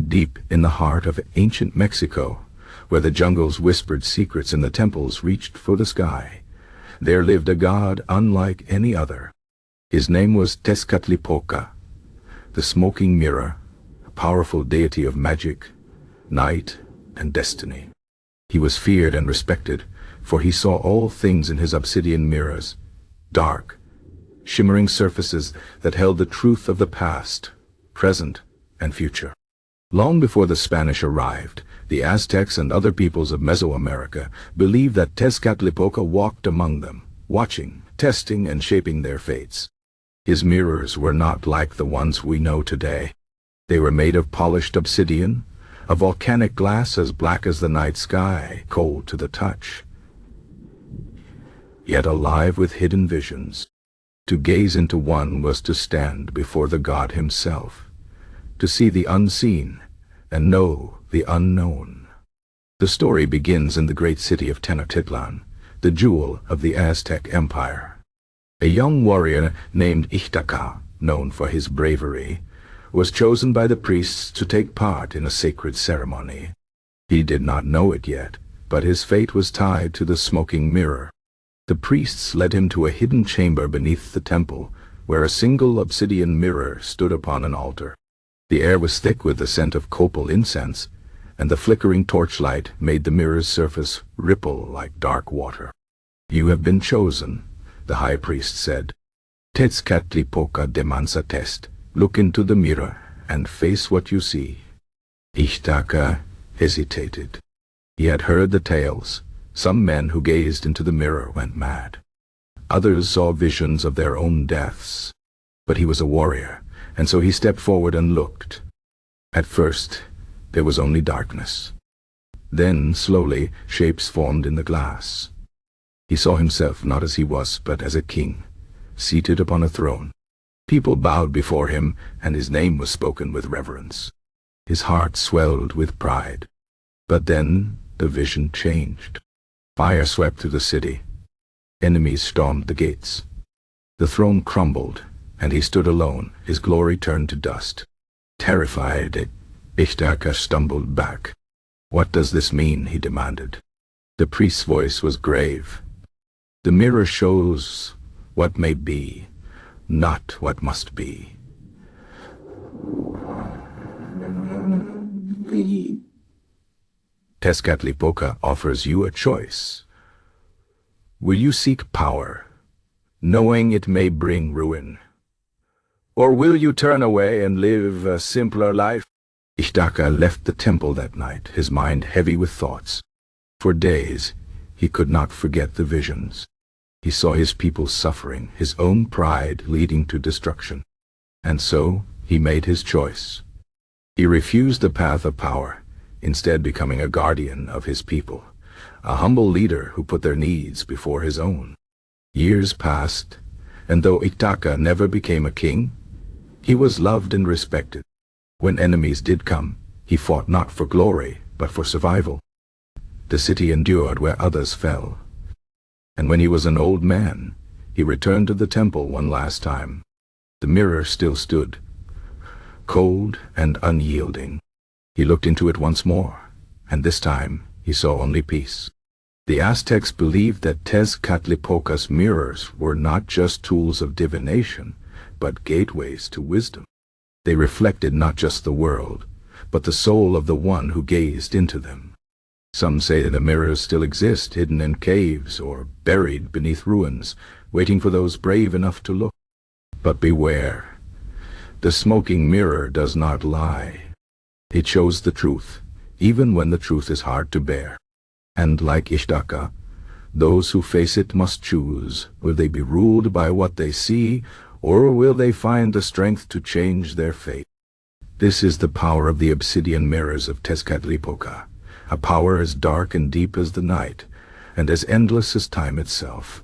Deep in the heart of ancient Mexico, where the jungles whispered secrets and the temples reached for the sky, there lived a god unlike any other. His name was Tezcatlipoca, the smoking mirror, a powerful deity of magic, night, and destiny. He was feared and respected, for he saw all things in his obsidian mirrors, dark, shimmering surfaces that held the truth of the past, present, and future. Long before the Spanish arrived, the Aztecs and other peoples of Mesoamerica believed that Tezcatlipoca walked among them, watching, testing, and shaping their fates. His mirrors were not like the ones we know today. They were made of polished obsidian, a volcanic glass as black as the night sky, cold to the touch, yet alive with hidden visions. To gaze into one was to stand before the god himself, to see the unseen and know the unknown. The story begins in the great city of Tenochtitlan, the jewel of the Aztec Empire. A young warrior named Ichtaca, known for his bravery, was chosen by the priests to take part in a sacred ceremony. He did not know it yet, but his fate was tied to the smoking mirror. The priests led him to a hidden chamber beneath the temple, where a single obsidian mirror stood upon an altar. The air was thick with the scent of copal incense, and the flickering torchlight made the mirror's surface ripple like dark water. "You have been chosen," the high priest said. "Tezcatlipoca demands a test. Look into the mirror and face what you see." Ichtaca hesitated. He had heard the tales. Some men who gazed into the mirror went mad. Others saw visions of their own deaths. But he was a warrior, and so he stepped forward and looked. At first, there was only darkness. Then, slowly, shapes formed in the glass. He saw himself not as he was, but as a king, seated upon a throne. People bowed before him, and his name was spoken with reverence. His heart swelled with pride. But then the vision changed. Fire swept through the city. Enemies stormed the gates. The throne crumbled, and he stood alone, his glory turned to dust. Terrified, Ichtaca stumbled back. "What does this mean?" he demanded. The priest's voice was grave. "The mirror shows what may be, not what must be." Tezcatlipoca offers you a choice. Will you seek power, knowing it may bring ruin? Or will you turn away and live a simpler life? Ichtaca left the temple that night, his mind heavy with thoughts. For days, he could not forget the visions. He saw his people suffering, his own pride leading to destruction. And so, he made his choice. He refused the path of power, instead becoming a guardian of his people, a humble leader who put their needs before his own. Years passed, and though Ichtaca never became a king, he was loved and respected. When enemies did come, he fought not for glory, but for survival. The city endured where others fell. And when he was an old man, he returned to the temple one last time. The mirror still stood, cold and unyielding. He looked into it once more, and this time he saw only peace. The Aztecs believed that Tezcatlipoca's mirrors were not just tools of divination, but gateways to wisdom. They reflected not just the world, but the soul of the one who gazed into them. Some say that the mirrors still exist, hidden in caves or buried beneath ruins, waiting for those brave enough to look. But beware, the smoking mirror does not lie. It shows the truth, even when the truth is hard to bear. And like Ichtaca, those who face it must choose, will they be ruled by what they see, or will they find the strength to change their fate? This is the power of the obsidian mirrors of Tezcatlipoca, a power as dark and deep as the night, and as endless as time itself.